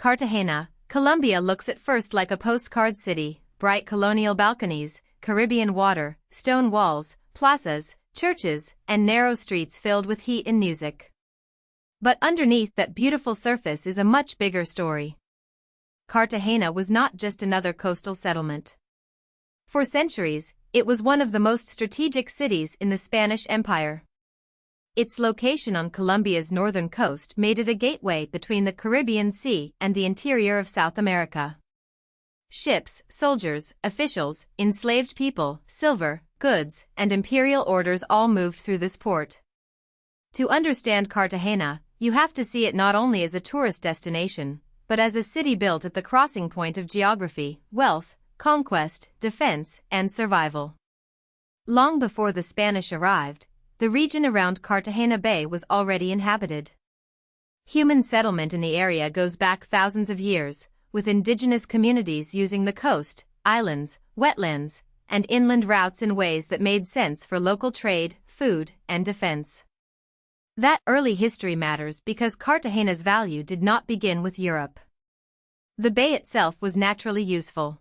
Cartagena, Colombia looks at first like a postcard city: bright colonial balconies, Caribbean water, stone walls, plazas, churches, and narrow streets filled with heat and music. But underneath that beautiful surface is a much bigger story. Cartagena was not just another coastal settlement. For centuries, it was one of the most strategic cities in the Spanish Empire. Its location on Colombia's northern coast made it a gateway between the Caribbean Sea and the interior of South America. Ships, soldiers, officials, enslaved people, silver, goods, and imperial orders all moved through this port. To understand Cartagena, you have to see it not only as a tourist destination, but as a city built at the crossing point of geography, wealth, conquest, defense, and survival. Long before the Spanish arrived, the region around Cartagena Bay was already inhabited. Human settlement in the area goes back thousands of years, with indigenous communities using the coast, islands, wetlands, and inland routes in ways that made sense for local trade, food, and defense. That early history matters because Cartagena's value did not begin with Europe. The bay itself was naturally useful.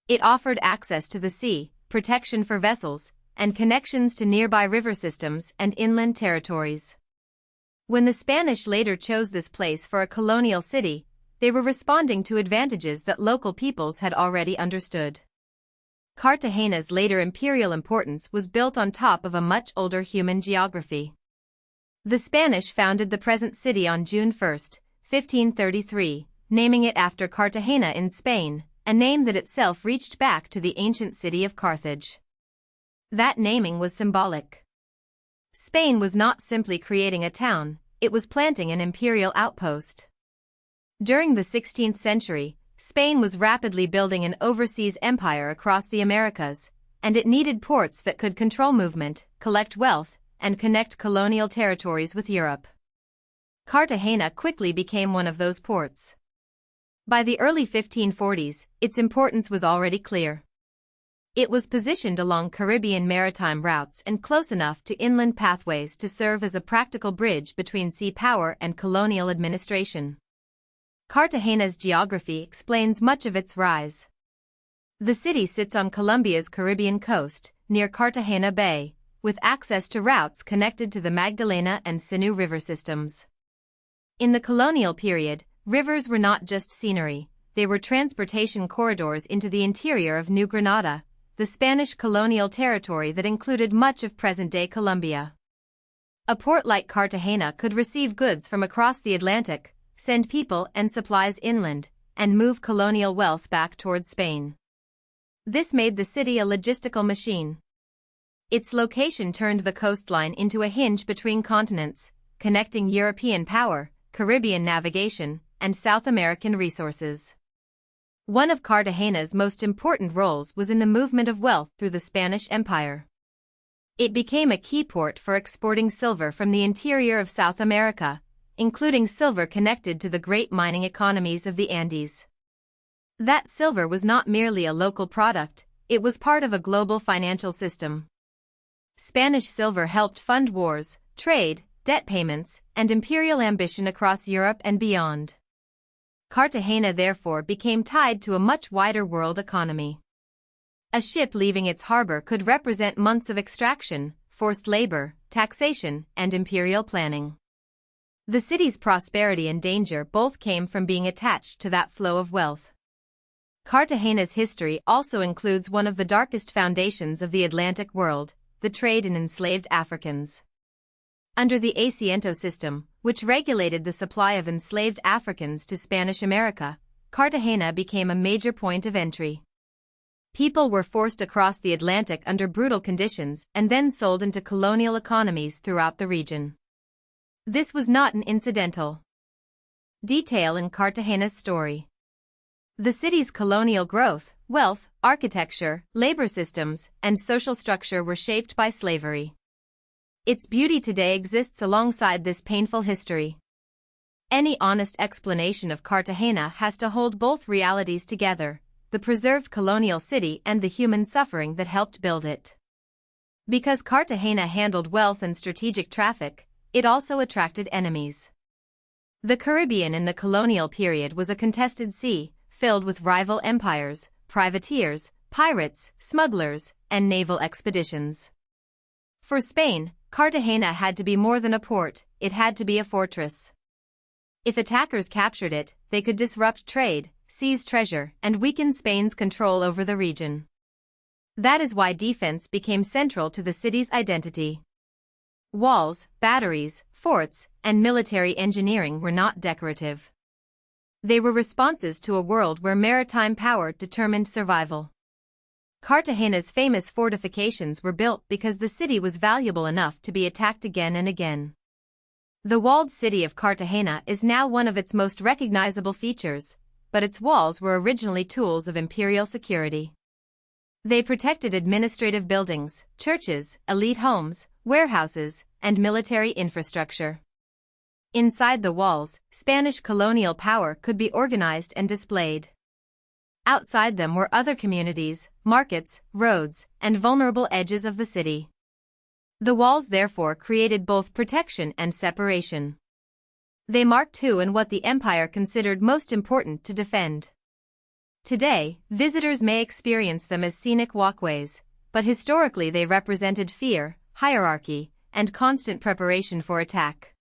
It offered access to the sea, protection for vessels, and connections to nearby river systems and inland territories. When the Spanish later chose this place for a colonial city, they were responding to advantages that local peoples had already understood. Cartagena's later imperial importance was built on top of a much older human geography. The Spanish founded the present city on June 1, 1533, naming it after Cartagena in Spain, a name that itself reached back to the ancient city of Carthage. That naming was symbolic. Spain was not simply creating a town, it was planting an imperial outpost. During the 16th century, Spain was rapidly building an overseas empire across the Americas, and it needed ports that could control movement, collect wealth, and connect colonial territories with Europe. Cartagena quickly became one of those ports. By the early 1540s, its importance was already clear. It was positioned along Caribbean maritime routes and close enough to inland pathways to serve as a practical bridge between sea power and colonial administration. Cartagena's geography explains much of its rise. The city sits on Colombia's Caribbean coast, near Cartagena Bay, with access to routes connected to the Magdalena and Sinú river systems. In the colonial period, rivers were not just scenery, they were transportation corridors into the interior of New Granada, the Spanish colonial territory that included much of present-day Colombia. A port like Cartagena could receive goods from across the Atlantic, send people and supplies inland, and move colonial wealth back towards Spain. This made the city a logistical machine. Its location turned the coastline into a hinge between continents, connecting European power, Caribbean navigation, and South American resources. One of Cartagena's most important roles was in the movement of wealth through the Spanish Empire. It became a key port for exporting silver from the interior of South America, including silver connected to the great mining economies of the Andes. That silver was not merely a local product, it was part of a global financial system. Spanish silver helped fund wars, trade, debt payments, and imperial ambition across Europe and beyond. Cartagena therefore became tied to a much wider world economy. A ship leaving its harbor could represent months of extraction, forced labor, taxation, and imperial planning. The city's prosperity and danger both came from being attached to that flow of wealth. Cartagena's history also includes one of the darkest foundations of the Atlantic world, the trade in enslaved Africans. Under the Asiento system, which regulated the supply of enslaved Africans to Spanish America, Cartagena became a major point of entry. People were forced across the Atlantic under brutal conditions and then sold into colonial economies throughout the region. This was not an incidental detail in Cartagena's story. The city's colonial growth, wealth, architecture, labor systems, and social structure were shaped by slavery. Its beauty today exists alongside this painful history. Any honest explanation of Cartagena has to hold both realities together, the preserved colonial city and the human suffering that helped build it. Because Cartagena handled wealth and strategic traffic, it also attracted enemies. The Caribbean in the colonial period was a contested sea, filled with rival empires, privateers, pirates, smugglers, and naval expeditions. For Spain, Cartagena had to be more than a port, it had to be a fortress. If attackers captured it, they could disrupt trade, seize treasure, and weaken Spain's control over the region. That is why defense became central to the city's identity. Walls, batteries, forts, and military engineering were not decorative. They were responses to a world where maritime power determined survival. Cartagena's famous fortifications were built because the city was valuable enough to be attacked again and again. The walled city of Cartagena is now one of its most recognizable features, but its walls were originally tools of imperial security. They protected administrative buildings, churches, elite homes, warehouses, and military infrastructure. Inside the walls, Spanish colonial power could be organized and displayed. Outside them were other communities, markets, roads, and vulnerable edges of the city. The walls therefore created both protection and separation. They marked who and what the empire considered most important to defend. Today, visitors may experience them as scenic walkways, but historically they represented fear, hierarchy, and constant preparation for attack.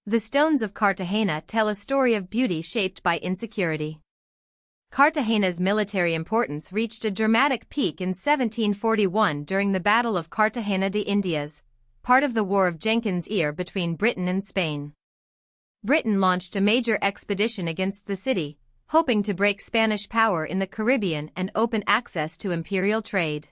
The stones of Cartagena tell a story of beauty shaped by insecurity. Cartagena's military importance reached a dramatic peak in 1741 during the Battle of Cartagena de Indias, part of the War of Jenkins' Ear between Britain and Spain. Britain launched a major expedition against the city, hoping to break Spanish power in the Caribbean and open access to imperial trade.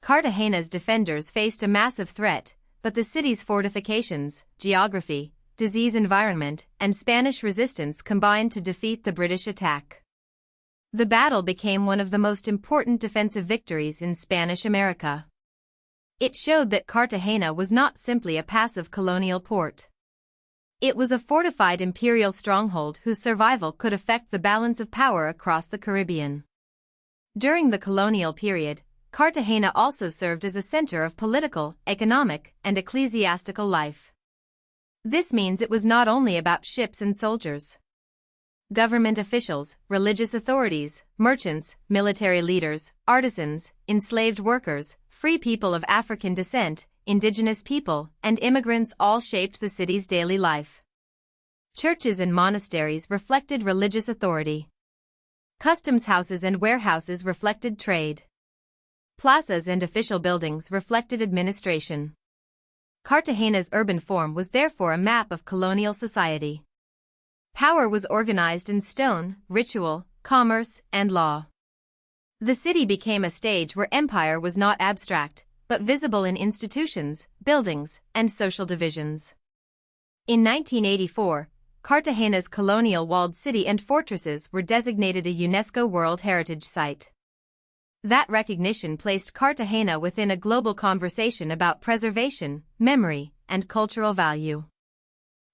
Cartagena's defenders faced a massive threat, but the city's fortifications, geography, disease environment, and Spanish resistance combined to defeat the British attack. The battle became one of the most important defensive victories in Spanish America. It showed that Cartagena was not simply a passive colonial port. It was a fortified imperial stronghold whose survival could affect the balance of power across the Caribbean. During the colonial period, Cartagena also served as a center of political, economic, and ecclesiastical life. This means it was not only about ships and soldiers. Government officials, religious authorities, merchants, military leaders, artisans, enslaved workers, free people of African descent, indigenous people, and immigrants all shaped the city's daily life. Churches and monasteries reflected religious authority. Customs houses and warehouses reflected trade. Plazas and official buildings reflected administration. Cartagena's urban form was therefore a map of colonial society. Power was organized in stone, ritual, commerce, and law. The city became a stage where empire was not abstract, but visible in institutions, buildings, and social divisions. In 1984, Cartagena's colonial walled city and fortresses were designated a UNESCO World Heritage Site. That recognition placed Cartagena within a global conversation about preservation, memory, and cultural value.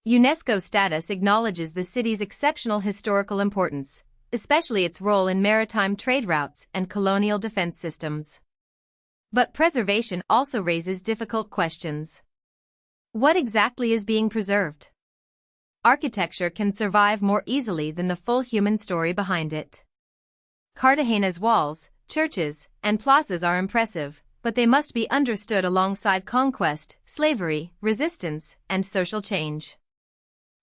UNESCO status acknowledges the city's exceptional historical importance, especially its role in maritime trade routes and colonial defense systems. But preservation also raises difficult questions. What exactly is being preserved? Architecture can survive more easily than the full human story behind it. Cartagena's walls, churches, and plazas are impressive, but they must be understood alongside conquest, slavery, resistance, and social change.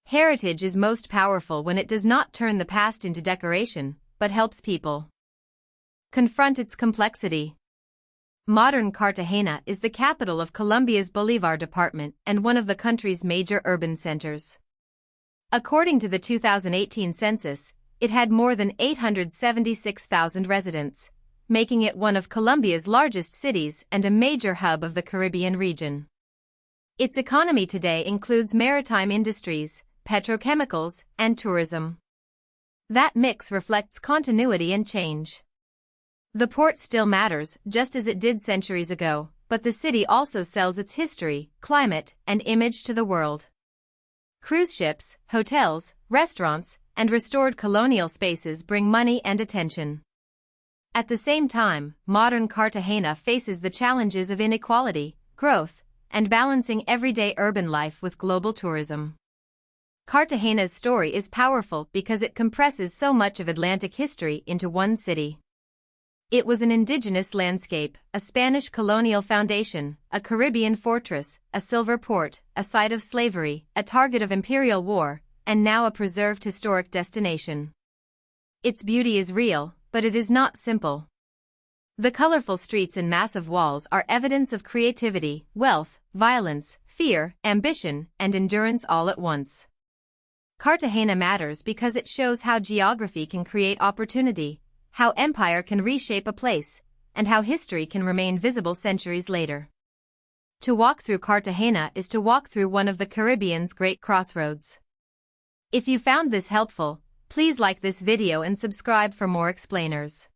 Heritage is most powerful when it does not turn the past into decoration, but helps people confront its complexity. Modern Cartagena is the capital of Colombia's Bolívar department and one of the country's major urban centers. According to the 2018 census, it had more than 876,000 residents, making it one of Colombia's largest cities and a major hub of the Caribbean region. Its economy today includes maritime industries, petrochemicals, and tourism. That mix reflects continuity and change. The port still matters, just as it did centuries ago, but the city also sells its history, climate, and image to the world. Cruise ships, hotels, restaurants, and restored colonial spaces bring money and attention. At the same time, modern Cartagena faces the challenges of inequality, growth, and balancing everyday urban life with global tourism. Cartagena's story is powerful because it compresses so much of Atlantic history into one city. It was an indigenous landscape, a Spanish colonial foundation, a Caribbean fortress, a silver port, a site of slavery, a target of imperial war, and now a preserved historic destination. Its beauty is real, but it is not simple. The colorful streets and massive walls are evidence of creativity, wealth, violence, fear, ambition, and endurance all at once. Cartagena matters because it shows how geography can create opportunity, how empire can reshape a place, and how history can remain visible centuries later. To walk through Cartagena is to walk through one of the Caribbean's great crossroads. If you found this helpful, please like this video and subscribe for more explainers.